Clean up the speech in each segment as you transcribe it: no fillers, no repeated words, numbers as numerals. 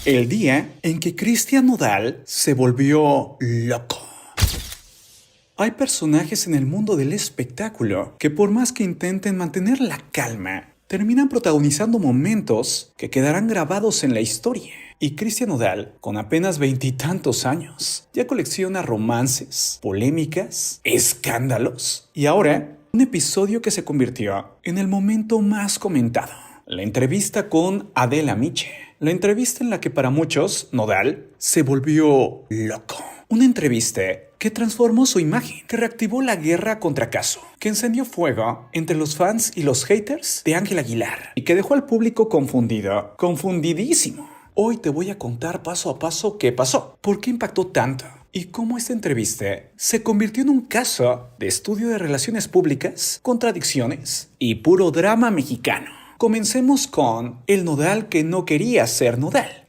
El día en que Cristian Nodal se volvió loco. Hay personajes en el mundo del espectáculo que por más que intenten mantener la calma, terminan protagonizando momentos que quedarán grabados en la historia. Y Cristian Nodal, con apenas veintitantos años, ya colecciona romances, polémicas, escándalos y ahora un episodio que se convirtió en el momento más comentado. La entrevista con Adela Miche. La entrevista en la que para muchos, Nodal se volvió loco. Una entrevista que transformó su imagen, que reactivó la guerra contra Casu, que encendió fuego entre los fans y los haters de Ángel Aguilar y que dejó al público confundido, confundidísimo. Hoy te voy a contar paso a paso qué pasó, por qué impactó tanto y cómo esta entrevista se convirtió en un caso de estudio de relaciones públicas, contradicciones y puro drama mexicano. Comencemos con el Nodal que no quería ser Nodal.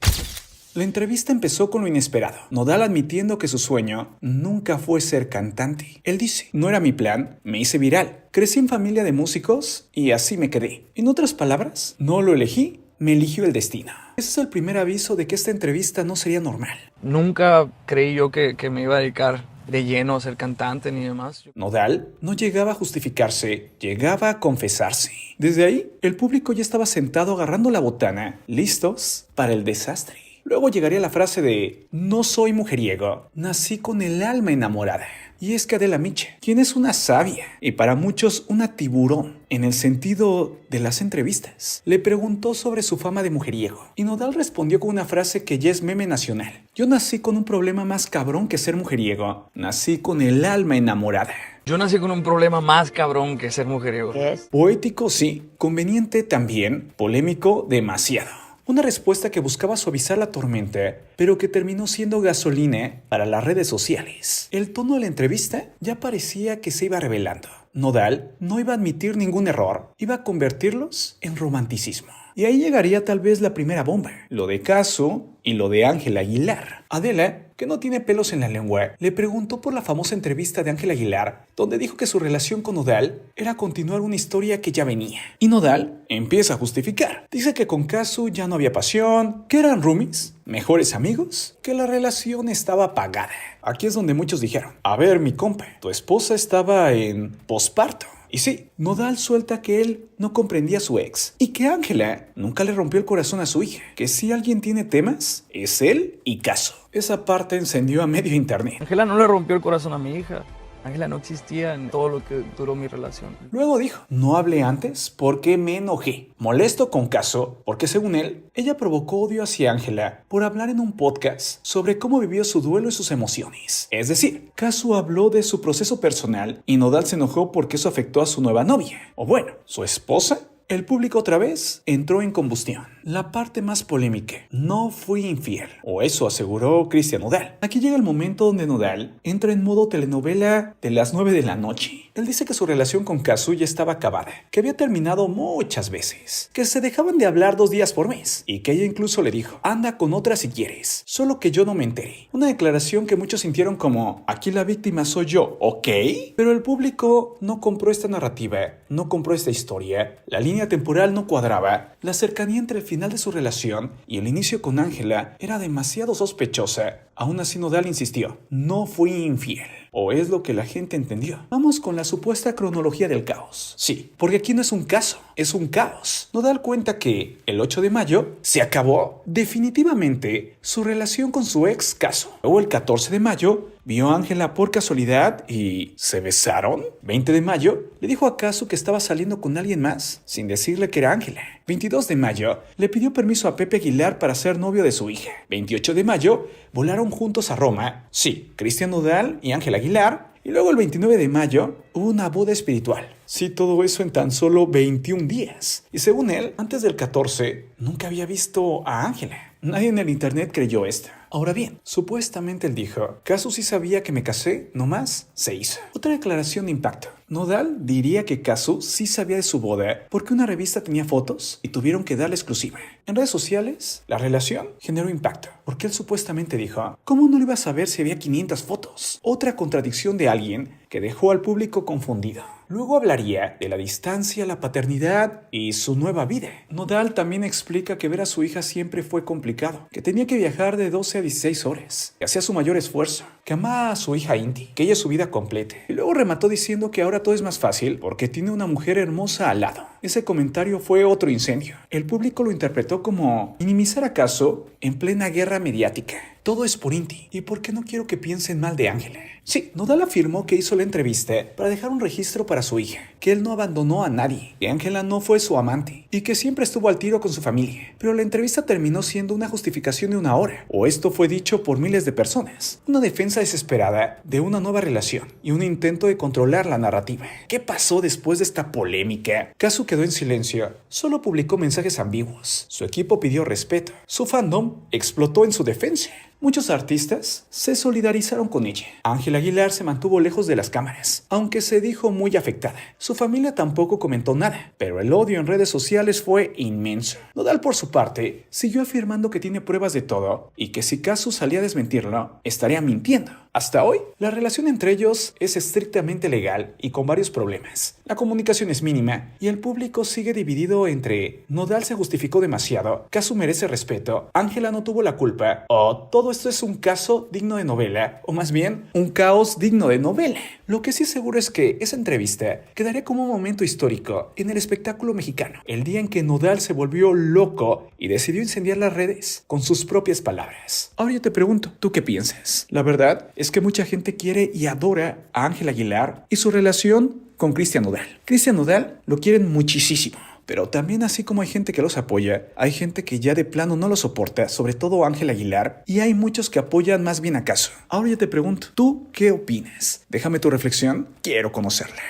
La entrevista empezó con lo inesperado. Nodal admitiendo que su sueño nunca fue ser cantante. Él dice, no era mi plan, me hice viral. Crecí en familia de músicos y así me quedé. En otras palabras, no lo elegí, me eligió el destino. Ese es el primer aviso de que esta entrevista no sería normal. Nunca creí yo que me iba a dedicar de lleno a ser cantante ni demás. Nodal no llegaba a justificarse, llegaba a confesarse. Desde ahí, el público ya estaba sentado agarrando la botana, listos para el desastre. Luego llegaría la frase de, no soy mujeriego, nací con el alma enamorada. Y es que Adela Miche, quien es una sabia y para muchos una tiburón en el sentido de las entrevistas, le preguntó sobre su fama de mujeriego. Y Nodal respondió con una frase que ya es meme nacional. Yo nací con un problema más cabrón que ser mujeriego. Nací con el alma enamorada. Yo nací con un problema más cabrón que ser mujeriego. ¿Qué es? Poético sí, conveniente también, polémico demasiado. Una respuesta que buscaba suavizar la tormenta, pero que terminó siendo gasolina para las redes sociales. El tono de la entrevista ya parecía que se iba revelando. Nodal no iba a admitir ningún error, iba a convertirlos en romanticismo. Y ahí llegaría tal vez la primera bomba, lo de Casu y lo de Ángel Aguilar. Adela, que no tiene pelos en la lengua, le preguntó por la famosa entrevista de Ángel Aguilar, donde dijo que su relación con Nodal era continuar una historia que ya venía. Y Nodal empieza a justificar. Dice que con Casu ya no había pasión, que eran roomies, mejores amigos, que la relación estaba apagada. Aquí es donde muchos dijeron, a ver mi compa, tu esposa estaba en posparto. Y sí, Nodal suelta que él no comprendía a su ex y que Ángela nunca le rompió el corazón a su hija, que si alguien tiene temas, es él y Casu. Esa parte encendió a medio internet. Ángela no le rompió el corazón a mi hija. Ángela no existía en todo lo que duró mi relación. Luego dijo, no hablé antes porque me enojé. Molesto con Casu porque según él, ella provocó odio hacia Ángela por hablar en un podcast sobre cómo vivió su duelo y sus emociones. Es decir, Casu habló de su proceso personal y Nodal se enojó porque eso afectó a su nueva novia. O bueno, su esposa. El público otra vez entró en combustión. La parte más polémica, no fui infiel, o eso aseguró Cristian Nodal. Aquí llega el momento donde Nodal entra en modo telenovela de las 9 de la noche. Él dice que su relación con Casu ya estaba acabada, que había terminado muchas veces, que se dejaban de hablar 2 días por mes, y que ella incluso le dijo, anda con otra si quieres, solo que yo no me enteré. Una declaración que muchos sintieron como, aquí la víctima soy yo, ¿ok? Pero el público no compró esta narrativa, no compró esta historia, la línea temporal no cuadraba, la cercanía entre el final de su relación y el inicio con Ángela era demasiado sospechosa. Aún así Nodal insistió, no fui infiel. ¿O es lo que la gente entendió? Vamos con la supuesta cronología del caos. Sí, porque aquí no es un caso, es un caos. Nodal cuenta que el 8 de mayo se acabó definitivamente su relación con su ex Casu. Luego el 14 de mayo vio a Ángela por casualidad y ¿se besaron? 20 de mayo le dijo a Casu que estaba saliendo con alguien más sin decirle que era Ángela. 22 de mayo le pidió permiso a Pepe Aguilar para ser novio de su hija. 28 de mayo volaron juntos a Roma. Sí, Cristian Nodal y Ángela Aguilar. Y luego el 29 de mayo hubo una boda espiritual. Sí, todo eso en tan solo 21 días. Y según él, antes del 14, nunca había visto a Ángela. Nadie en el internet creyó esto. Ahora bien, supuestamente él dijo, Casu sí sabía que me casé, nomás se hizo. Otra declaración de impacto. Nodal diría que Casu sí sabía de su boda porque una revista tenía fotos y tuvieron que darle exclusiva. En redes sociales, la relación generó impacto porque él supuestamente dijo, ¿cómo no lo iba a saber si había 500 fotos? Otra contradicción de alguien que dejó al público confundido. Luego hablaría de la distancia, la paternidad y su nueva vida. Nodal también explica que ver a su hija siempre fue complicado, que tenía que viajar de 12 a 16 horas, que hacía su mayor esfuerzo, que amaba a su hija Inti, que ella es su vida completa. Y luego remató diciendo que ahora todo es más fácil porque tiene una mujer hermosa al lado. Ese comentario fue otro incendio. El público lo interpretó como minimizar acaso en plena guerra mediática. Todo es por Inti. ¿Y por qué no quiero que piensen mal de Ángela? Sí, Nodal afirmó que hizo la entrevista para dejar un registro para su hija, que él no abandonó a nadie, que Ángela no fue su amante y que siempre estuvo al tiro con su familia. Pero la entrevista terminó siendo una justificación de una hora, o esto fue dicho por miles de personas. Una defensa desesperada de una nueva relación y un intento de controlar la narrativa. ¿Qué pasó después de esta polémica? Kazu quedó en silencio, solo publicó mensajes ambiguos. Su equipo pidió respeto. Su fandom explotó en su defensa. Muchos artistas se solidarizaron con ella. Ángela Aguilar se mantuvo lejos de las cámaras, aunque se dijo muy afectada. Su familia tampoco comentó nada, pero el odio en redes sociales fue inmenso. Nodal, por su parte, siguió afirmando que tiene pruebas de todo y que si Kazu salía a desmentirlo, estaría mintiendo. Hasta hoy, la relación entre ellos es estrictamente legal y con varios problemas. La comunicación es mínima y el público sigue dividido entre Nodal se justificó demasiado, Kazu merece respeto, Ángela no tuvo la culpa, o todo esto es un caso digno de novela, o más bien, un caos digno de novela. Lo que sí es seguro es que esa entrevista quedaría como un momento histórico en el espectáculo mexicano, el día en que Nodal se volvió loco y decidió incendiar las redes con sus propias palabras. Ahora yo te pregunto, ¿tú qué piensas? La verdad es que mucha gente quiere y adora a Ángela Aguilar y su relación con Cristian Nodal. Cristian Nodal lo quieren muchísimo. Pero también así como hay gente que los apoya, hay gente que ya de plano no lo soporta, sobre todo Ángela Aguilar, y hay muchos que apoyan más bien a Kazu. Ahora yo te pregunto, ¿tú qué opinas? Déjame tu reflexión, quiero conocerla.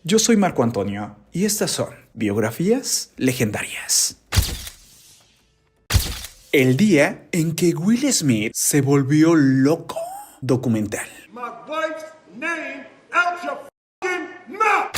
Yo soy Marco Antonio, y estas son biografías legendarias. El día en que Will Smith se volvió loco. Documental. My wife's name out your fucking mouth.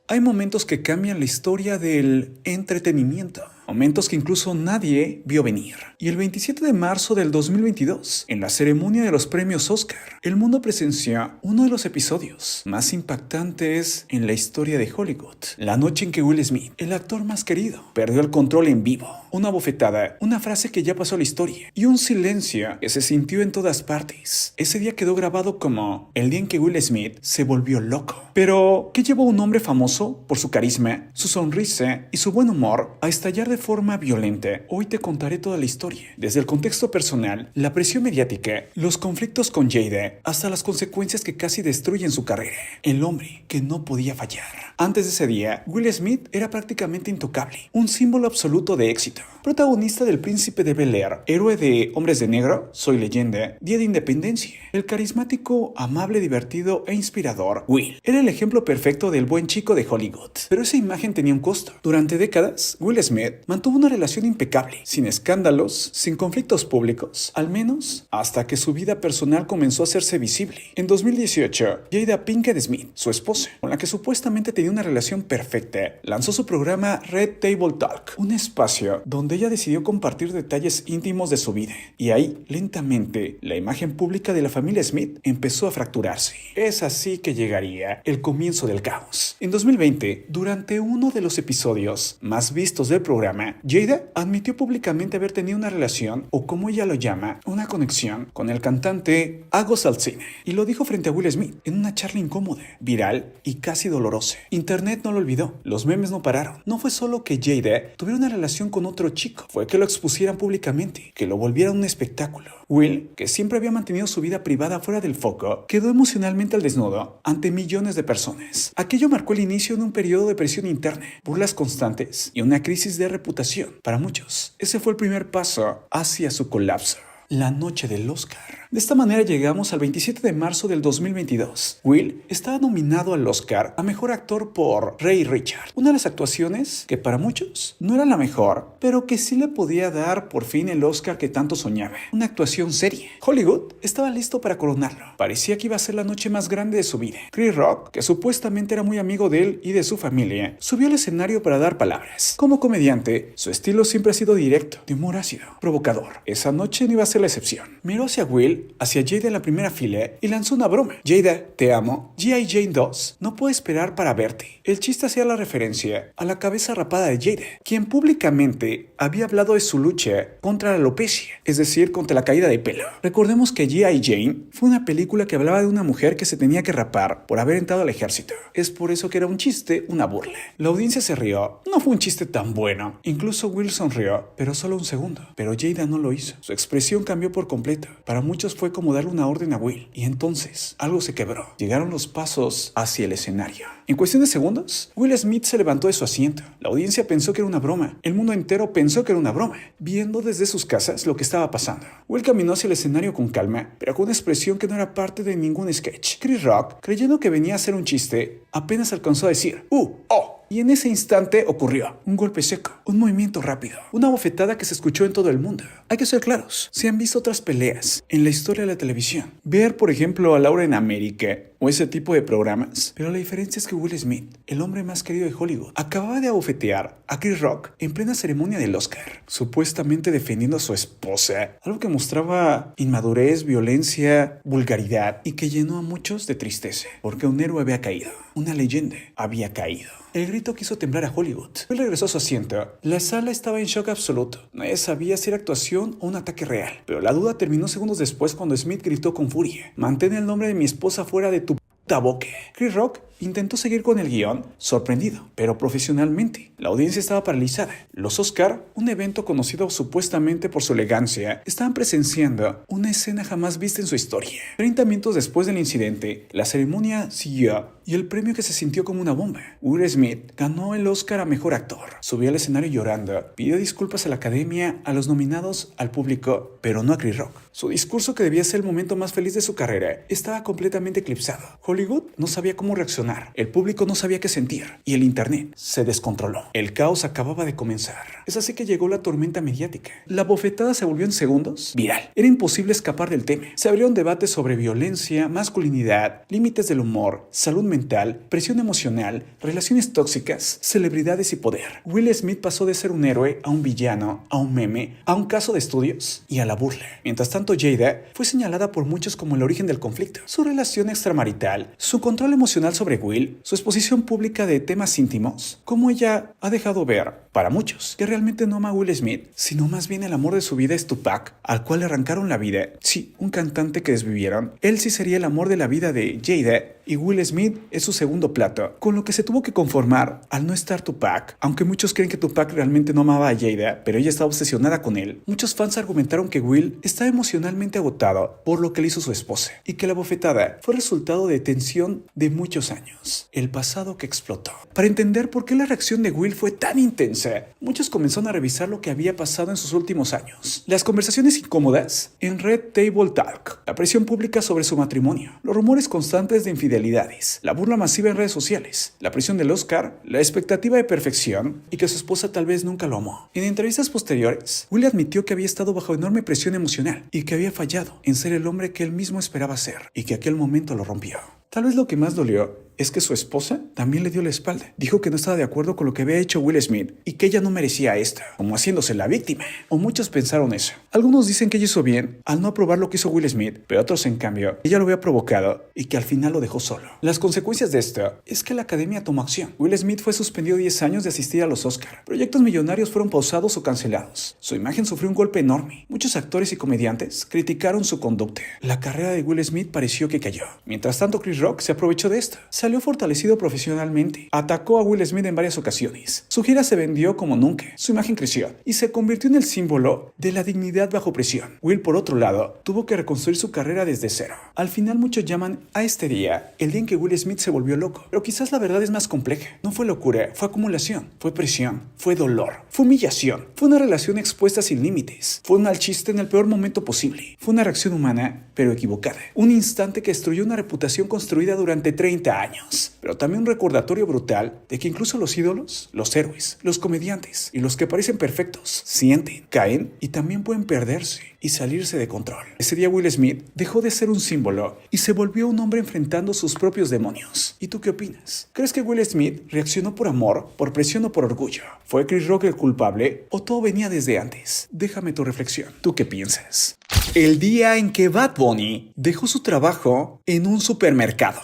Hay momentos que cambian la historia del entretenimiento. Momentos que incluso nadie vio venir. Y el 27 de marzo del 2022, en la ceremonia de los premios Oscar, el mundo presenció uno de los episodios más impactantes en la historia de Hollywood. La noche en que Will Smith, el actor más querido, perdió el control en vivo. Una bofetada, una frase que ya pasó a la historia y un silencio que se sintió en todas partes. Ese día quedó grabado como el día en que Will Smith se volvió loco. Pero, ¿qué llevó a un hombre famoso por su carisma, su sonrisa y su buen humor a estallar de forma violenta? Hoy te contaré toda la historia, desde el contexto personal, la presión mediática, los conflictos con Jada, hasta las consecuencias que casi destruyen su carrera. El hombre que no podía fallar. Antes de ese día, Will Smith era prácticamente intocable, un símbolo absoluto de éxito. Protagonista del Príncipe de Bel-Air, héroe de Hombres de Negro, Soy Leyenda, Día de Independencia. El carismático, amable, divertido e inspirador, Will era el ejemplo perfecto del buen chico de Hollywood. Pero esa imagen tenía un costo. Durante décadas, Will Smith mantuvo una relación impecable, sin escándalos, sin conflictos públicos, al menos hasta que su vida personal comenzó a hacerse visible. En 2018, Jada Pinkett Smith, su esposa, con la que supuestamente tenía una relación perfecta, lanzó su programa Red Table Talk, un espacio donde ella decidió compartir detalles íntimos de su vida. Y ahí, lentamente, la imagen pública de la familia Smith empezó a fracturarse. Es así que llegaría el comienzo del caos. En 2020, durante uno de los episodios más vistos del programa, Jada admitió públicamente haber tenido una relación, o como ella lo llama, una conexión con el cantante Agos Alsina, y lo dijo frente a Will Smith en una charla incómoda, viral y casi dolorosa. Internet no lo olvidó, los memes no pararon. No fue solo que Jada tuviera una relación con otro chico, fue que lo expusieran públicamente, que lo volvieran un espectáculo. Will, que siempre había mantenido su vida privada fuera del foco, quedó emocionalmente al desnudo ante millones de personas. Aquello marcó el inicio de un periodo de presión interna, burlas constantes y una crisis de reputación. Para muchos, ese fue el primer paso hacia su colapso. La noche del Oscar. De esta manera llegamos al 27 de marzo del 2022. Will estaba nominado al Oscar a Mejor Actor por Ray Richard. Una de las actuaciones que para muchos no era la mejor, pero que sí le podía dar por fin el Oscar que tanto soñaba. Una actuación seria. Hollywood estaba listo para coronarlo. Parecía que iba a ser la noche más grande de su vida. Chris Rock, que supuestamente era muy amigo de él y de su familia, subió al escenario para dar palabras. Como comediante, su estilo siempre ha sido directo, de humor ácido, provocador. Esa noche no iba a ser ser la excepción. Miró hacia Will, hacia Jada en la primera fila y lanzó una broma. Jada, te amo. G.I. Jane 2 no puede esperar para verte. El chiste hacía la referencia a la cabeza rapada de Jada, quien públicamente había hablado de su lucha contra la alopecia, es decir, contra la caída de pelo. Recordemos que G.I. Jane fue una película que hablaba de una mujer que se tenía que rapar por haber entrado al ejército. Es por eso que era un chiste, una burla. La audiencia se rió. No fue un chiste tan bueno. Incluso Will sonrió, pero solo un segundo. Pero Jada no lo hizo. Su expresión cambió por completo. Para muchos fue como darle una orden a Will. Y entonces, algo se quebró. Llegaron los pasos hacia el escenario. En cuestión de segundos, Will Smith se levantó de su asiento. La audiencia pensó que era una broma. El mundo entero pensó que era una broma, viendo desde sus casas lo que estaba pasando. Will caminó hacia el escenario con calma, pero con una expresión que no era parte de ningún sketch. Chris Rock, creyendo que venía a hacer un chiste, apenas alcanzó a decir ¡oh! Y en ese instante ocurrió un golpe seco, un movimiento rápido, una bofetada que se escuchó en todo el mundo. Hay que ser claros, se han visto otras peleas en la historia de la televisión. Ver, por ejemplo, a Laura en América o ese tipo de programas, pero la diferencia es que Will Smith, el hombre más querido de Hollywood, acababa de abofetear a Chris Rock en plena ceremonia del Oscar, supuestamente defendiendo a su esposa, algo que mostraba inmadurez, violencia, vulgaridad y que llenó a muchos de tristeza, porque un héroe había caído, una leyenda había caído. El grito que hizo temblar a Hollywood. Will regresó a su asiento. La sala estaba en shock absoluto. Nadie sabía si era actuación o un ataque real. Pero la duda terminó segundos después cuando Smith gritó con furia: «Mantén el nombre de mi esposa fuera de tu puta boca». Chris Rock intentó seguir con el guión, sorprendido, pero profesionalmente. La audiencia estaba paralizada. Los Oscar, un evento conocido supuestamente por su elegancia, estaban presenciando una escena jamás vista en su historia. 30 minutos después del incidente, la ceremonia siguió y el premio que se sintió como una bomba. Will Smith ganó el Oscar a Mejor Actor. Subió al escenario llorando, pidió disculpas a la academia, a los nominados, al público, pero no a Chris Rock. Su discurso, que debía ser el momento más feliz de su carrera, estaba completamente eclipsado. Hollywood no sabía cómo reaccionar. El público no sabía qué sentir y el internet se descontroló. El caos acababa de comenzar. Es así que llegó la tormenta mediática. La bofetada se volvió en segundos viral. Era imposible escapar del tema. Se abrió un debate sobre violencia, masculinidad, límites del humor, salud mental, presión emocional, relaciones tóxicas, celebridades y poder. Will Smith pasó de ser un héroe a un villano, a un meme, a un caso de estudios y a la burla. Mientras tanto, Jada fue señalada por muchos como el origen del conflicto. Su relación extramarital, su control emocional sobre Will, su exposición pública de temas íntimos, como ella ha dejado ver, para muchos, que realmente no ama a Will Smith, sino más bien el amor de su vida es Tupac, al cual le arrancaron la vida. Sí, un cantante que desvivieron. Él sí sería el amor de la vida de Jada, y Will Smith es su segundo plato, con lo que se tuvo que conformar al no estar Tupac. Aunque muchos creen que Tupac realmente no amaba a Jada, pero ella estaba obsesionada con él, muchos fans argumentaron que Will estaba emocionalmente agotado por lo que le hizo su esposa, y que la bofetada fue resultado de tensión de muchos años, el pasado que explotó. Para entender por qué la reacción de Will fue tan intensa, muchos comenzaron a revisar lo que había pasado en sus últimos años. Las conversaciones incómodas en Red Table Talk, la presión pública sobre su matrimonio, los rumores constantes de infidelidades, la burla masiva en redes sociales, la presión del Oscar, la expectativa de perfección y que su esposa tal vez nunca lo amó. En entrevistas posteriores, Will admitió que había estado bajo enorme presión emocional y que había fallado en ser el hombre que él mismo esperaba ser y que aquel momento lo rompió. Tal vez lo que más dolió es que su esposa también le dio la espalda. Dijo que no estaba de acuerdo con lo que había hecho Will Smith y que ella no merecía esto, como haciéndose la víctima. O muchos pensaron eso. Algunos dicen que ella hizo bien al no aprobar lo que hizo Will Smith, pero otros, en cambio, ella lo había provocado y que al final lo dejó solo. Las consecuencias de esto es que la academia tomó acción. Will Smith fue suspendido 10 años de asistir a los Oscar. Proyectos millonarios fueron pausados o cancelados. Su imagen sufrió un golpe enorme. Muchos actores y comediantes criticaron su conducta. La carrera de Will Smith pareció que cayó. Mientras tanto, Chris Rock se aprovechó de esto. Salió fortalecido profesionalmente. Atacó a Will Smith en varias ocasiones. Su gira se vendió como nunca. Su imagen creció y se convirtió en el símbolo de la dignidad bajo presión. Will, por otro lado, tuvo que reconstruir su carrera desde cero. Al final, muchos llaman a este día el día en que Will Smith se volvió loco. Pero quizás la verdad es más compleja. No fue locura, fue acumulación, fue presión, fue dolor, fue humillación, fue una relación expuesta sin límites, fue un mal chiste en el peor momento posible, fue una reacción humana, pero equivocada. Un instante que destruyó una reputación construida durante 30 años, pero también un recordatorio brutal de que incluso los ídolos, los héroes, los comediantes y los que parecen perfectos sienten, caen y también pueden perderse y salirse de control. Ese día Will Smith dejó de ser un símbolo y se volvió un hombre enfrentando sus propios demonios. ¿Y tú qué opinas? ¿Crees que Will Smith reaccionó por amor, por presión o por orgullo? ¿Fue Chris Rock el culpable o todo venía desde antes? Déjame tu reflexión. ¿Tú qué piensas? El día en que Bad Bunny dejó su trabajo en un supermercado.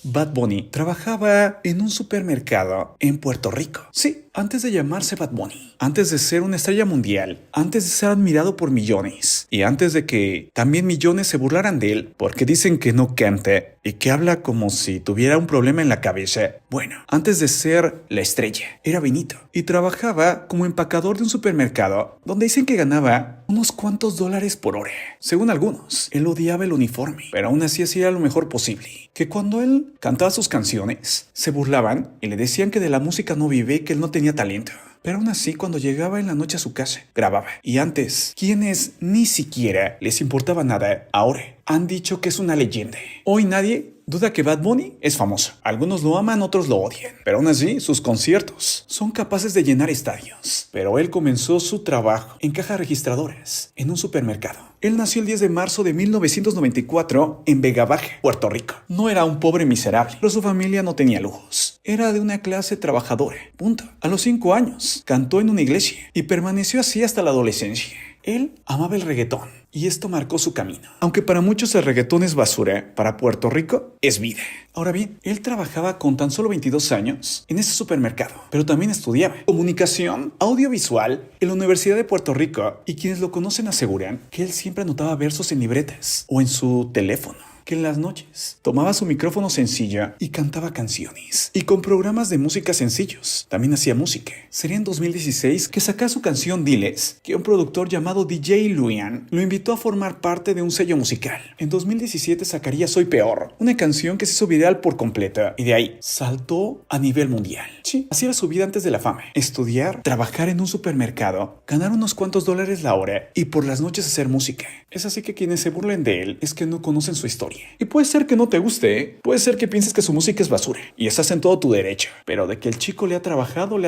Bad Bunny trabajaba en un supermercado en Puerto Rico. Sí, antes de llamarse Bad Bunny, antes de ser una estrella mundial, antes de ser admirado por millones y antes de que también millones se burlaran de él porque dicen que no canta y que habla como si tuviera un problema en la cabeza. Bueno, antes de ser la estrella, era Benito y trabajaba como empacador de un supermercado donde dicen que ganaba unos cuantos dólares por hora. Según algunos, él odiaba el uniforme, pero aún así hacía lo mejor posible. Que cuando él cantaba sus canciones, se burlaban y le decían que de la música no vive y que él no tenía talento. Pero aún así, cuando llegaba en la noche a su casa, grababa. Y antes, quienes ni siquiera les importaba nada, ahora han dicho que es una leyenda. Hoy nadie duda que Bad Bunny es famoso. Algunos lo aman, otros lo odian. Pero aún así, sus conciertos son capaces de llenar estadios. Pero él comenzó su trabajo en cajas registradoras, en un supermercado. Él nació el 10 de marzo de 1994 en Vega Baja, Puerto Rico. No era un pobre miserable, pero su familia no tenía lujos. Era de una clase trabajadora. Punto. A los 5 años, cantó en una iglesia y permaneció así hasta la adolescencia. Él amaba el reggaetón y esto marcó su camino. Aunque para muchos el reggaetón es basura, para Puerto Rico es vida. Ahora bien, él trabajaba con tan solo 22 años en ese supermercado, pero también estudiaba comunicación audiovisual en la Universidad de Puerto Rico y quienes lo conocen aseguran que él siempre anotaba versos en libretas o en su teléfono. Que en las noches tomaba su micrófono sencilla y cantaba canciones. Y con programas de música sencillos, también hacía música. Sería en 2016 que sacó su canción Diles, que un productor llamado DJ Luian lo invitó a formar parte de un sello musical. En 2017 sacaría Soy Peor, una canción que se hizo viral por completa, y de ahí saltó a nivel mundial. Sí, así era su vida antes de la fama. Estudiar, trabajar en un supermercado, ganar unos cuantos dólares la hora y por las noches hacer música. Es así que quienes se burlen de él es que no conocen su historia. Y puede ser que no te guste, puede ser que pienses que su música es basura y estás en todo tu derecho, pero de que el chico le ha trabajado.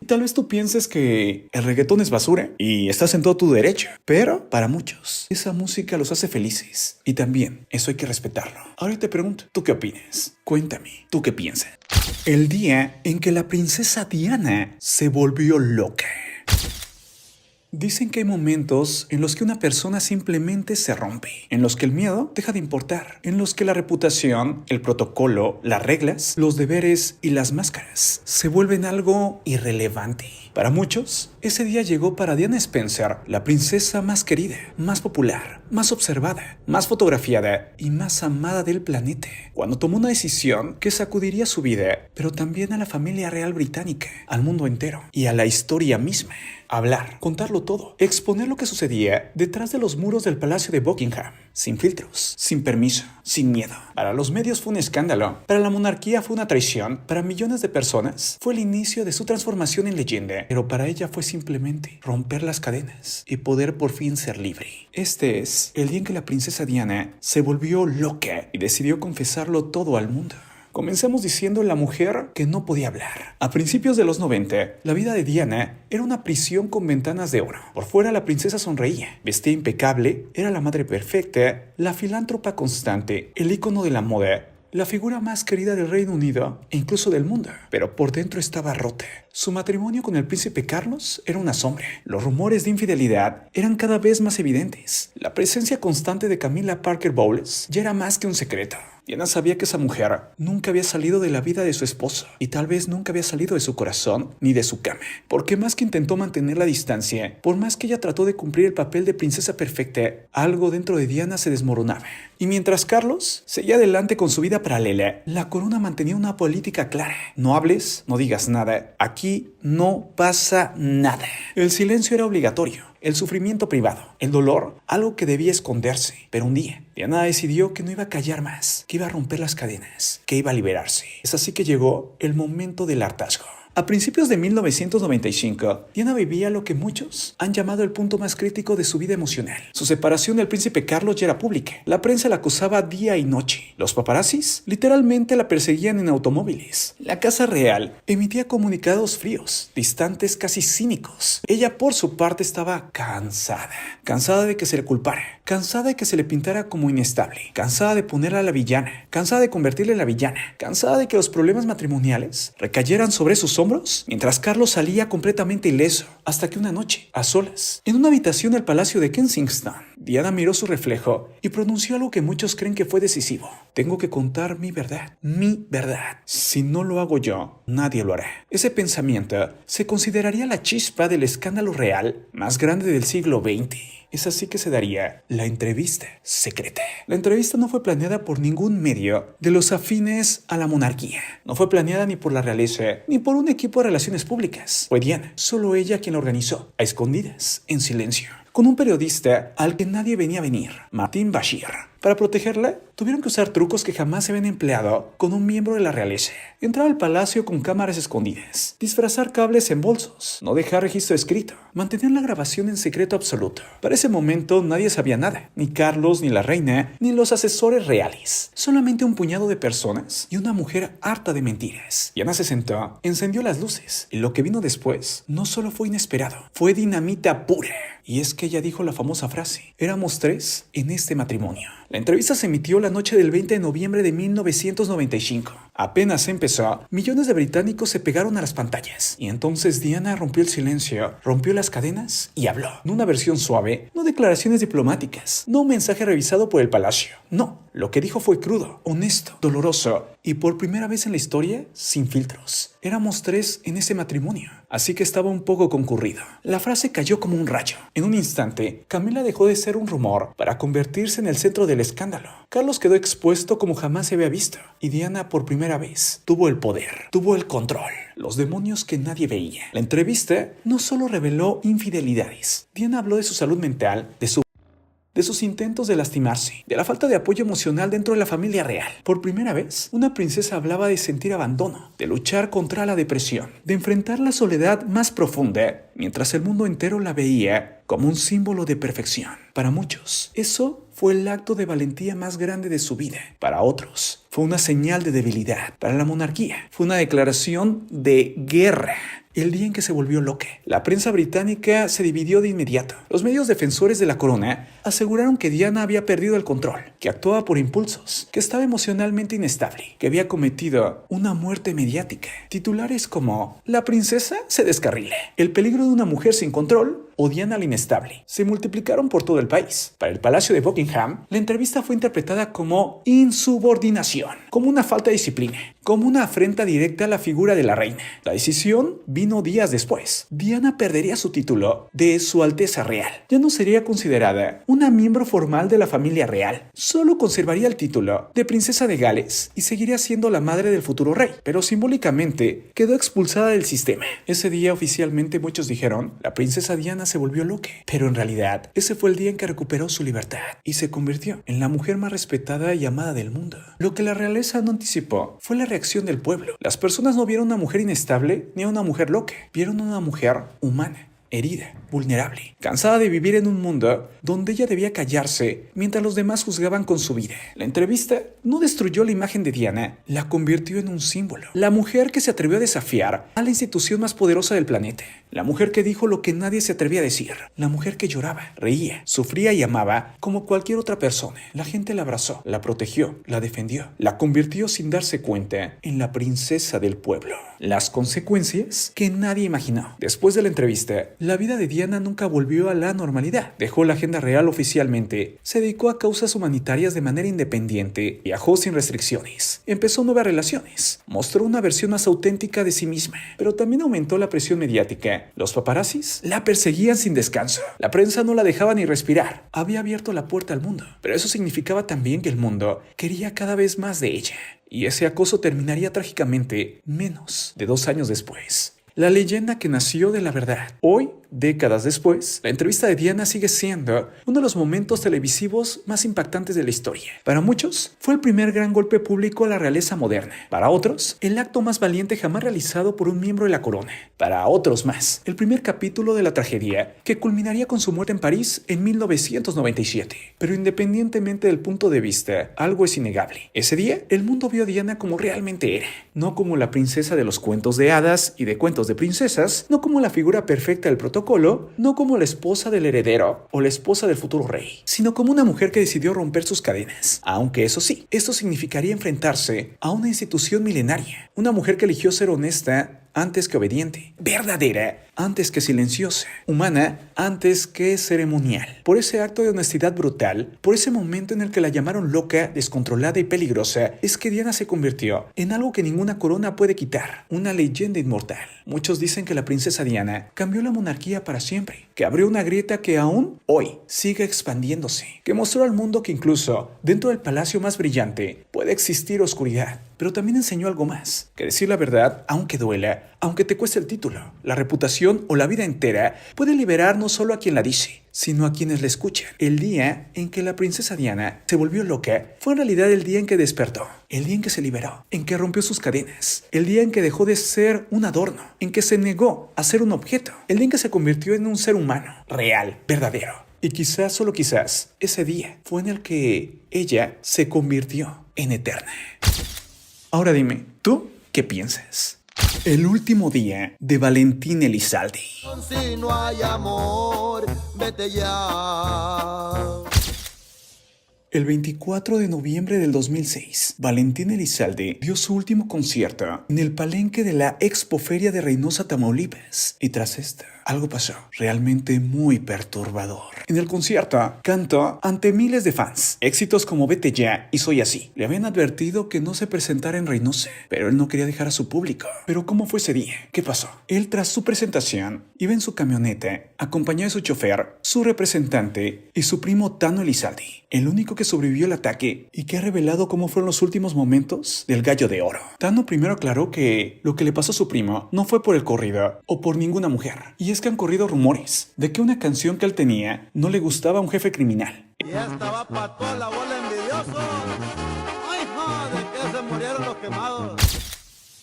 Y tal vez tú pienses que el reggaetón es basura y estás en todo tu derecho, pero para muchos esa música los hace felices y también eso hay que respetarlo. Ahora te pregunto, ¿tú qué opinas? Cuéntame, ¿tú qué piensas? El día en que la princesa Diana se volvió loca. Dicen que hay momentos en los que una persona simplemente se rompe, en los que el miedo deja de importar, en los que la reputación, el protocolo, las reglas, los deberes y las máscaras se vuelven algo irrelevante. Para muchos, ese día llegó para Diana Spencer, la princesa más querida, más popular, más observada, más fotografiada y más amada del planeta, cuando tomó una decisión que sacudiría su vida, pero también a la familia real británica, al mundo entero y a la historia misma. Hablar, contarlo todo, exponer lo que sucedía detrás de los muros del Palacio de Buckingham, sin filtros, sin permiso, sin miedo. Para los medios fue un escándalo, para la monarquía fue una traición, para millones de personas fue el inicio de su transformación en leyenda, pero para ella fue simplemente romper las cadenas y poder por fin ser libre. Este es el día en que la princesa Diana se volvió loca y decidió confesarlo todo al mundo. Comencemos diciendo la mujer que no podía hablar. A principios de los 90, la vida de Diana era una prisión con ventanas de oro. Por fuera la princesa sonreía, vestía impecable, era la madre perfecta, la filántropa constante, el ícono de la moda, la figura más querida del Reino Unido e incluso del mundo. Pero por dentro estaba rota. Su matrimonio con el príncipe Carlos era una sombra. Los rumores de infidelidad eran cada vez más evidentes. La presencia constante de Camilla Parker Bowles ya era más que un secreto. Diana sabía que esa mujer nunca había salido de la vida de su esposo y tal vez nunca había salido de su corazón ni de su cama. Porque más que intentó mantener la distancia, por más que ella trató de cumplir el papel de princesa perfecta, algo dentro de Diana se desmoronaba. Y mientras Carlos seguía adelante con su vida paralela, la corona mantenía una política clara. No hables, no digas nada. Aquí no pasa nada. El silencio era obligatorio. El sufrimiento privado, el dolor, algo que debía esconderse. Pero un día, Diana decidió que no iba a callar más, que iba a romper las cadenas, que iba a liberarse. Es así que llegó el momento del hartazgo. A principios de 1995, Diana vivía lo que muchos han llamado el punto más crítico de su vida emocional. Su separación del príncipe Carlos ya era pública. La prensa la acusaba día y noche. Los paparazzis literalmente la perseguían en automóviles. La Casa Real emitía comunicados fríos, distantes, casi cínicos. Ella, por su parte, estaba cansada. Cansada de que se le culpara. Cansada de que se le pintara como inestable. Cansada de ponerla a la villana. Cansada de convertirla en la villana. Cansada de que los problemas matrimoniales recayeran sobre sus hombros hombros mientras Carlos salía completamente ileso, hasta que una noche, a solas, en una habitación del Palacio de Kensington, Diana miró su reflejo y pronunció algo que muchos creen que fue decisivo. Tengo que contar mi verdad, mi verdad. Si no lo hago yo, nadie lo hará. Ese pensamiento se consideraría la chispa del escándalo real más grande del siglo XX. Es así que se daría la entrevista secreta. La entrevista no fue planeada por ningún medio de los afines a la monarquía. No fue planeada ni por la realeza, ni por un equipo de relaciones públicas. Fue Diana, solo ella quien la organizó, a escondidas, en silencio, con un periodista al que nadie venía a venir, Martin Bashir. Para protegerla, tuvieron que usar trucos que jamás se habían empleado con un miembro de la realeza. Entrar al palacio con cámaras escondidas, disfrazar cables en bolsos, no dejar registro escrito, mantener la grabación en secreto absoluto. Para ese momento nadie sabía nada, ni Carlos, ni la reina, ni los asesores reales. Solamente un puñado de personas y una mujer harta de mentiras. Diana se sentó, encendió las luces, y lo que vino después no solo fue inesperado, fue dinamita pura. Y es que ella dijo la famosa frase: éramos 3 en este matrimonio. La entrevista se emitió la noche del 20 de noviembre de 1995. Apenas empezó, millones de británicos se pegaron a las pantallas. Y entonces Diana rompió el silencio, rompió las cadenas y habló. En una versión suave, no declaraciones diplomáticas, no un mensaje revisado por el palacio. No, lo que dijo fue crudo, honesto, doloroso y por primera vez en la historia, sin filtros. Éramos 3 en ese matrimonio, así que estaba un poco concurrido. La frase cayó como un rayo. En un instante, Camila dejó de ser un rumor para convertirse en el centro del escándalo. Carlos quedó expuesto como jamás se había visto, y Diana por primera vez tuvo el poder, tuvo el control, los demonios que nadie veía. La entrevista no solo reveló infidelidades. Diana habló de su salud mental, de sus intentos de lastimarse, de la falta de apoyo emocional dentro de la familia real. Por primera vez, una princesa hablaba de sentir abandono, de luchar contra la depresión, de enfrentar la soledad más profunda, mientras el mundo entero la veía como un símbolo de perfección. Para muchos, eso fue el acto de valentía más grande de su vida. Para otros, fue una señal de debilidad. Para la monarquía, fue una declaración de guerra. El día en que se volvió loca, la prensa británica se dividió de inmediato. Los medios defensores de la corona aseguraron que Diana había perdido el control, que actuaba por impulsos, que estaba emocionalmente inestable, que había cometido una muerte mediática. Titulares como "La princesa se descarrila", "El peligro de una mujer sin control" o "Diana la inestable" se multiplicaron por todo el país. Para el Palacio de Buckingham, la entrevista fue interpretada como insubordinación, como una falta de disciplina, como una afrenta directa a la figura de la reina. La decisión vino días después. Diana perdería su título de Su Alteza Real. Ya no sería considerada una miembro formal de la familia real. Solo conservaría el título de princesa de Gales y seguiría siendo la madre del futuro rey. Pero simbólicamente quedó expulsada del sistema. Ese día oficialmente muchos dijeron: la princesa Diana se volvió loca. Pero en realidad, ese fue el día en que recuperó su libertad y se convirtió en la mujer más respetada y amada del mundo. Lo que la realeza no anticipó fue la reacción del pueblo. Las personas no vieron a una mujer inestable ni a una mujer loca. Vieron a una mujer humana, herida, vulnerable, cansada de vivir en un mundo donde ella debía callarse mientras los demás juzgaban con su vida. La entrevista no destruyó la imagen de Diana, la convirtió en un símbolo. La mujer que se atrevió a desafiar a la institución más poderosa del planeta. La mujer que dijo lo que nadie se atrevía a decir. La mujer que lloraba, reía, sufría y amaba como cualquier otra persona. La gente la abrazó, la protegió, la defendió, la convirtió sin darse cuenta en la princesa del pueblo. Las consecuencias que nadie imaginó. Después de la entrevista, la vida de Diana nunca volvió a la normalidad. Dejó la agenda real oficialmente, se dedicó a causas humanitarias de manera independiente, viajó sin restricciones, empezó nuevas relaciones, mostró una versión más auténtica de sí misma, pero también aumentó la presión mediática. Los paparazzis la perseguían sin descanso. La prensa no la dejaba ni respirar. Había abierto la puerta al mundo, pero eso significaba también que el mundo quería cada vez más de ella. Y ese acoso terminaría trágicamente menos de 2 años después. La leyenda que nació de la verdad. Hoy, décadas después, la entrevista de Diana sigue siendo uno de los momentos televisivos más impactantes de la historia. Para muchos, fue el primer gran golpe público a la realeza moderna. Para otros, el acto más valiente jamás realizado por un miembro de la corona. Para otros más, el primer capítulo de la tragedia que culminaría con su muerte en París en 1997. Pero independientemente del punto de vista, algo es innegable. Ese día, el mundo vio a Diana como realmente era. No como la princesa de los cuentos de hadas y de cuentos de princesas, no como la figura perfecta del protocolo, no como la esposa del heredero o la esposa del futuro rey, sino como una mujer que decidió romper sus cadenas. Aunque eso sí, esto significaría enfrentarse a una institución milenaria, una mujer que eligió ser honesta antes que obediente, verdadera antes que silenciosa, humana antes que ceremonial. Por ese acto de honestidad brutal, por ese momento en el que la llamaron loca, descontrolada y peligrosa, es que Diana se convirtió en algo que ninguna corona puede quitar, una leyenda inmortal. Muchos dicen que la princesa Diana cambió la monarquía para siempre, que abrió una grieta que aún hoy sigue expandiéndose, que mostró al mundo que incluso dentro del palacio más brillante puede existir oscuridad. Pero también enseñó algo más, que decir la verdad, aunque duela, aunque te cueste el título, la reputación o la vida entera, puede liberar no solo a quien la dice, sino a quienes la escuchan. El día en que la princesa Diana se volvió loca fue en realidad el día en que despertó, el día en que se liberó, en que rompió sus cadenas, el día en que dejó de ser un adorno, en que se negó a ser un objeto, el día en que se convirtió en un ser humano, real, verdadero. Y quizás, solo quizás, ese día fue en el que ella se convirtió en eterna. Ahora dime, ¿tú qué piensas? El último día de Valentín Elizalde. Si no hay amor, vete ya. El 24 de noviembre del 2006, Valentín Elizalde dio su último concierto en el palenque de la Expoferia de Reynosa, Tamaulipas. Y tras esto, algo pasó realmente muy perturbador. En el concierto, cantó ante miles de fans. Éxitos como Vete Ya y Soy Así. Le habían advertido que no se presentara en Reynosa, pero él no quería dejar a su público. Pero ¿cómo fue ese día? ¿Qué pasó? Él, tras su presentación, iba en su camioneta, acompañado de su chofer, su representante y su primo Tano Elizalde, el único que sobrevivió al ataque y que ha revelado cómo fueron los últimos momentos del Gallo de Oro. Tano primero aclaró que lo que le pasó a su primo no fue por el corrido o por ninguna mujer. Y es que han corrido rumores de que una canción que él tenía no le gustaba a un jefe criminal. Y estaba pa' toda la bola envidioso. Ay, joder, que se murieron los quemados.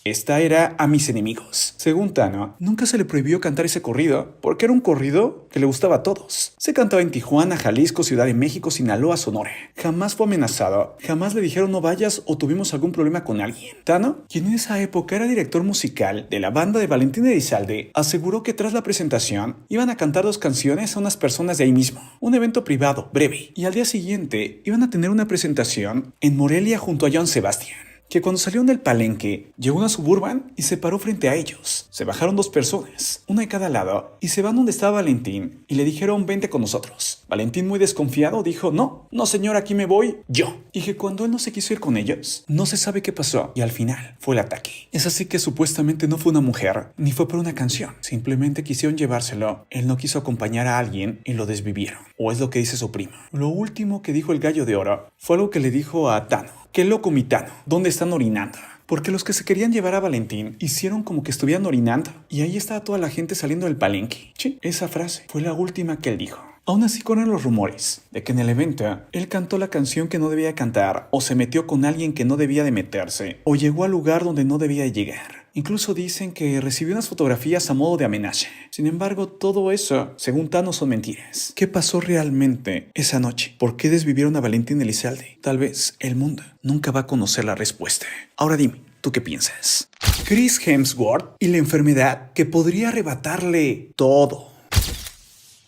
Esta era A Mis Enemigos. Según Tano, nunca se le prohibió cantar ese corrido porque era un corrido que le gustaba a todos. Se cantaba en Tijuana, Jalisco, Ciudad de México, Sinaloa, Sonora. Jamás fue amenazado, jamás le dijeron no vayas o tuvimos algún problema con alguien. Tano, quien en esa época era director musical de la banda de Valentín Elizalde, aseguró que tras la presentación iban a cantar 2 canciones a unas personas de ahí mismo. Un evento privado, breve. Y al día siguiente iban a tener una presentación en Morelia junto a Joan Sebastián, que cuando salieron del palenque, llegó una Suburban y se paró frente a ellos. Se bajaron 2 personas, una de cada lado, y se van donde estaba Valentín y le dijeron vente con nosotros. Valentín, muy desconfiado, dijo no señor, aquí me voy yo. Y que cuando él no se quiso ir con ellos, no se sabe qué pasó y al final fue el ataque. Es así que supuestamente no fue una mujer, ni fue por una canción. Simplemente quisieron llevárselo, él no quiso acompañar a alguien y lo desvivieron. O es lo que dice su primo. Lo último que dijo el Gallo de Oro fue algo que le dijo a Tano. ¡Qué loco mi Tano! ¿Dónde están orinando? Porque los que se querían llevar a Valentín hicieron como que estuvieran orinando. Y ahí estaba toda la gente saliendo del palenque. Sí, esa frase fue la última que él dijo. Aún así corren los rumores de que en el evento él cantó la canción que no debía cantar, o se metió con alguien que no debía de meterse, o llegó al lugar donde no debía de llegar. Incluso dicen que recibió unas fotografías a modo de amenaza. Sin embargo, todo eso, según Tano, son mentiras. ¿Qué pasó realmente esa noche? ¿Por qué desvivieron a Valentín Elizalde? Tal vez el mundo nunca va a conocer la respuesta. Ahora dime, ¿tú qué piensas? Chris Hemsworth y la enfermedad que podría arrebatarle todo.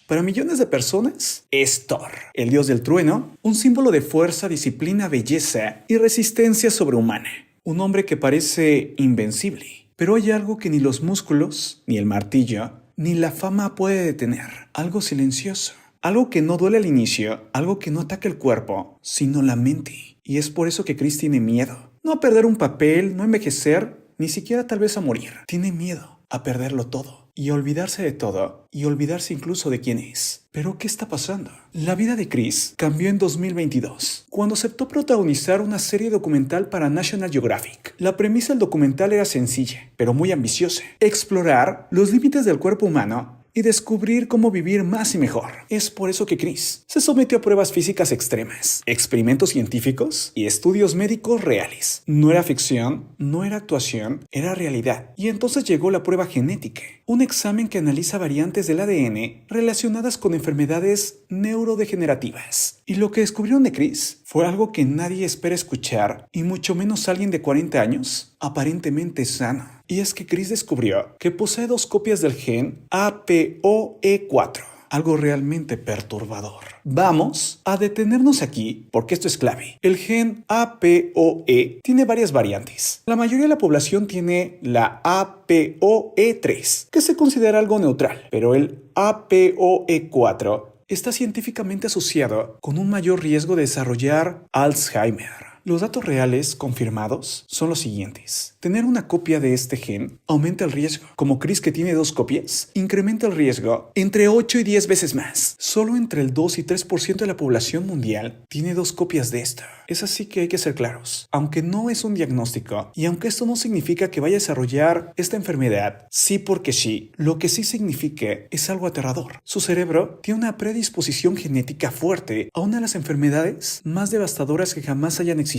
Para millones de personas, es Thor, el dios del trueno, un símbolo de fuerza, disciplina, belleza y resistencia sobrehumana. Un hombre que parece invencible, pero hay algo que ni los músculos, ni el martillo, ni la fama puede detener. Algo silencioso, algo que no duele al inicio, algo que no ataca el cuerpo, sino la mente. Y es por eso que Chris tiene miedo. No a perder un papel, no a envejecer, ni siquiera tal vez a morir. Tiene miedo a perderlo todo. Y olvidarse de todo, y olvidarse incluso de quién es. ¿Pero qué está pasando? La vida de Chris cambió en 2022, cuando aceptó protagonizar una serie documental para National Geographic. La premisa del documental era sencilla, pero muy ambiciosa: explorar los límites del cuerpo humano y descubrir cómo vivir más y mejor. Es por eso que Chris se sometió a pruebas físicas extremas, experimentos científicos y estudios médicos reales. No era ficción, no era actuación, era realidad. Y entonces llegó la prueba genética, un examen que analiza variantes del ADN relacionadas con enfermedades neurodegenerativas. Y lo que descubrieron de Chris fue algo que nadie espera escuchar, y mucho menos alguien de 40 años, aparentemente sano. Y es que Chris descubrió que posee 2 copias del gen APOE4, algo realmente perturbador. Vamos a detenernos aquí porque esto es clave. El gen APOE tiene varias variantes. La mayoría de la población tiene la APOE3, que se considera algo neutral, pero el APOE4 está científicamente asociado con un mayor riesgo de desarrollar Alzheimer. Los datos reales confirmados son los siguientes. Tener una copia de este gen aumenta el riesgo. Como Chris, que tiene 2 copias, incrementa el riesgo entre 8 y 10 veces más. Solo entre el 2 y 3% de la población mundial tiene 2 copias de esta. Es así que hay que ser claros. Aunque no es un diagnóstico, y aunque esto no significa que vaya a desarrollar esta enfermedad, sí porque sí, lo que sí significa es algo aterrador. Su cerebro tiene una predisposición genética fuerte a una de las enfermedades más devastadoras que jamás hayan existido.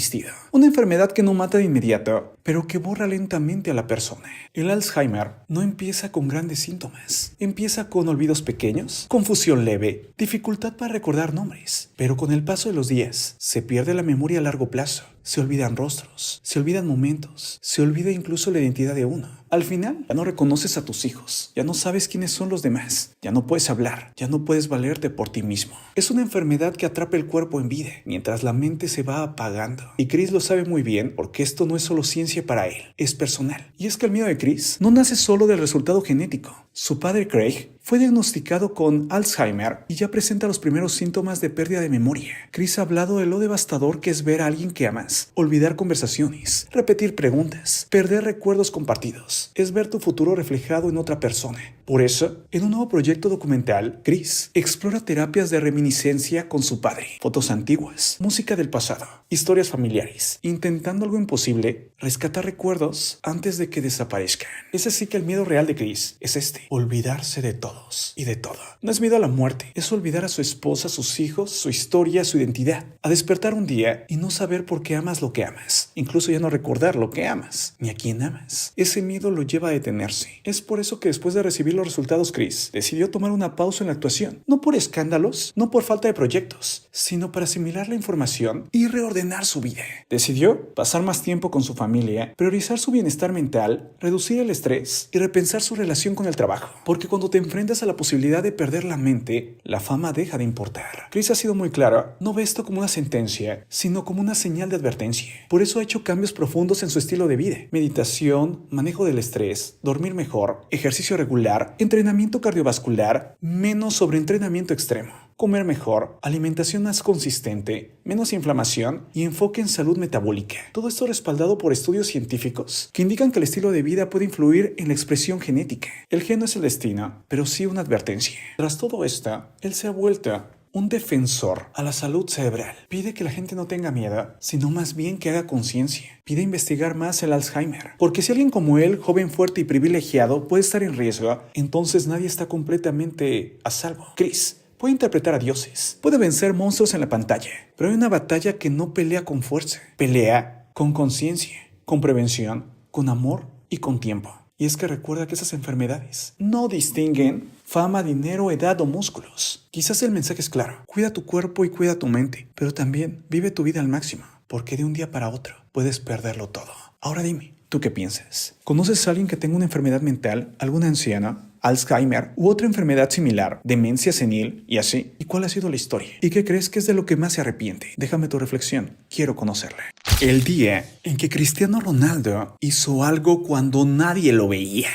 Una enfermedad que no mata de inmediato, pero que borra lentamente a la persona. El Alzheimer no empieza con grandes síntomas. Empieza con olvidos pequeños, confusión leve, dificultad para recordar nombres. Pero con el paso de los días, se pierde la memoria a largo plazo. Se olvidan rostros, se olvidan momentos, se olvida incluso la identidad de uno. Al final, ya no reconoces a tus hijos, ya no sabes quiénes son los demás, ya no puedes hablar, ya no puedes valerte por ti mismo. Es una enfermedad que atrapa el cuerpo en vida, mientras la mente se va apagando. Y Chris lo sabe muy bien, porque esto no es solo ciencia para él, es personal. Y es que el miedo de Chris no nace solo del resultado genético. Su padre Craig fue diagnosticado con Alzheimer y ya presenta los primeros síntomas de pérdida de memoria. Chris ha hablado de lo devastador que es ver a alguien que amas, olvidar conversaciones, repetir preguntas, perder recuerdos compartidos. Es ver tu futuro reflejado en otra persona. Por eso, en un nuevo proyecto documental, Chris explora terapias de reminiscencia con su padre, fotos antiguas, música del pasado, historias familiares, intentando algo imposible, rescatar recuerdos antes de que desaparezcan. Es así que el miedo real de Chris es este: olvidarse de todos y de todo. No es miedo a la muerte, es olvidar a su esposa, sus hijos, su historia, su identidad. A despertar un día y no saber por qué amas lo que amas. Incluso ya no recordar lo que amas, ni a quién amas. Ese miedo lo lleva a detenerse. Es por eso que después de recibir los resultados, Chris decidió tomar una pausa en la actuación. No por escándalos, no por falta de proyectos, sino para asimilar la información y reordenar su vida. Decidió pasar más tiempo con su familia, priorizar su bienestar mental, reducir el estrés y repensar su relación con el trabajo. Porque cuando te enfrentas a la posibilidad de perder la mente, la fama deja de importar. Chris ha sido muy claro, no ve esto como una sentencia, sino como una señal de advertencia. Por eso ha hecho cambios profundos en su estilo de vida: meditación, manejo del estrés, dormir mejor, ejercicio regular, entrenamiento cardiovascular, menos sobreentrenamiento extremo, comer mejor, alimentación más consistente, menos inflamación y enfoque en salud metabólica. Todo esto respaldado por estudios científicos que indican que el estilo de vida puede influir en la expresión genética. El gen no es el destino, pero sí una advertencia. Tras todo esto, él se ha vuelto un defensor a la salud cerebral. Pide que la gente no tenga miedo, sino más bien que haga conciencia. Pide investigar más el Alzheimer. Porque si alguien como él, joven, fuerte y privilegiado, puede estar en riesgo, entonces nadie está completamente a salvo. Chris puede interpretar a dioses, puede vencer monstruos en la pantalla, pero hay una batalla que no pelea con fuerza. Pelea con conciencia, con prevención, con amor y con tiempo. Y es que recuerda que esas enfermedades no distinguen fama, dinero, edad o músculos. Quizás el mensaje es claro: cuida tu cuerpo y cuida tu mente, pero también vive tu vida al máximo, porque de un día para otro puedes perderlo todo. Ahora dime, ¿tú qué piensas? ¿Conoces a alguien que tenga una enfermedad mental, alguna anciana, Alzheimer u otra enfermedad similar, demencia senil y así? ¿Y cuál ha sido la historia? ¿Y qué crees que es de lo que más se arrepiente? Déjame tu reflexión, quiero conocerla. El día en que Cristiano Ronaldo hizo algo cuando nadie lo veía.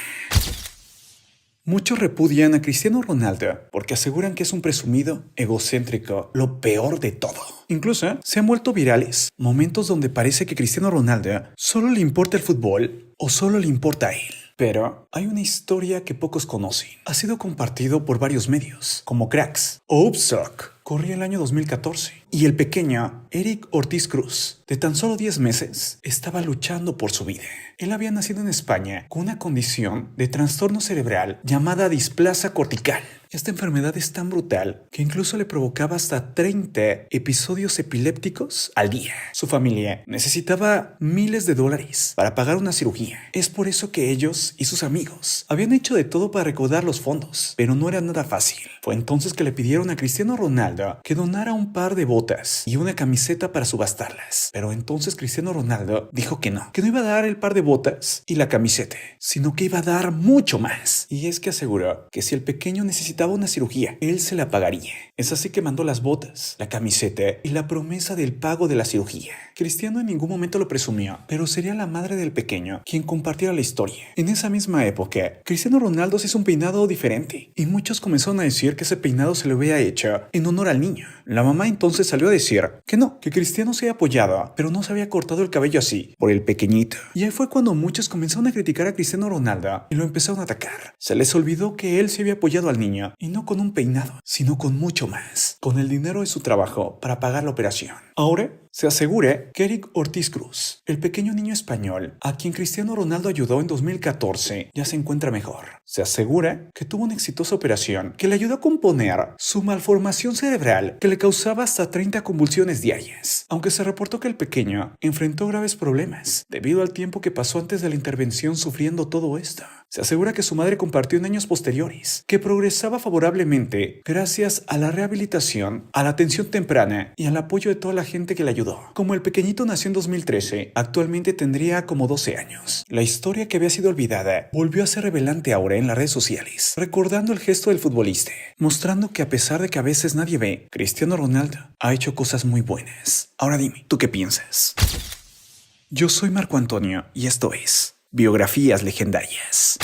Muchos repudian a Cristiano Ronaldo porque aseguran que es un presumido, egocéntrico, lo peor de todo. Incluso se han vuelto virales momentos donde parece que Cristiano Ronaldo solo le importa el fútbol o solo le importa a él. Pero hay una historia que pocos conocen. Ha sido compartido por varios medios, como Cracks o Upstock. Corría el año 2014 y el pequeño Eric Ortiz Cruz, de tan solo 10 meses, estaba luchando por su vida. Él había nacido en España con una condición de trastorno cerebral llamada displasia cortical. Esta enfermedad es tan brutal que incluso le provocaba hasta 30 episodios epilépticos al día. Su familia necesitaba miles de dólares para pagar una cirugía. Es por eso que ellos y sus amigos habían hecho de todo para recaudar los fondos, pero no era nada fácil. Fue entonces que le pidieron a Cristiano Ronaldo que donara un par de botas y una camiseta para subastarlas. Pero entonces Cristiano Ronaldo dijo que no iba a dar el par de botas y la camiseta, sino que iba a dar mucho más. Y es que aseguró que si el pequeño necesitaba necesitaba una cirugía, él se la pagaría. Es así que mandó las botas, la camiseta y la promesa del pago de la cirugía. Cristiano en ningún momento lo presumió, pero sería la madre del pequeño quien compartiera la historia. En esa misma época, Cristiano Ronaldo se hizo un peinado diferente y muchos comenzaron a decir que ese peinado se lo había hecho en honor al niño. La mamá entonces salió a decir que no, que Cristiano se había apoyado, pero no se había cortado el cabello así, por el pequeñito. Y ahí fue cuando muchos comenzaron a criticar a Cristiano Ronaldo y lo empezaron a atacar. Se les olvidó que él se había apoyado al niño, y no con un peinado, sino con mucho más, con el dinero de su trabajo para pagar la operación. Ahora se asegura que Eric Ortiz Cruz, el pequeño niño español a quien Cristiano Ronaldo ayudó en 2014, ya se encuentra mejor. Se asegura que tuvo una exitosa operación que le ayudó a componer su malformación cerebral que le causaba hasta 30 convulsiones diarias, aunque se reportó que el pequeño enfrentó graves problemas debido al tiempo que pasó antes de la intervención sufriendo todo esto. Se asegura que su madre compartió en años posteriores que progresaba favorablemente gracias a la rehabilitación, a la atención temprana y al apoyo de toda la gente que le ayudó. Como el pequeñito nació en 2013, actualmente tendría como 12 años. La historia que había sido olvidada volvió a ser revelante ahora en las redes sociales, recordando el gesto del futbolista, mostrando que a pesar de que a veces nadie ve, Cristiano Ronaldo ha hecho cosas muy buenas. Ahora dime, ¿tú qué piensas? Yo soy Marco Antonio y esto es Biografías Legendarias.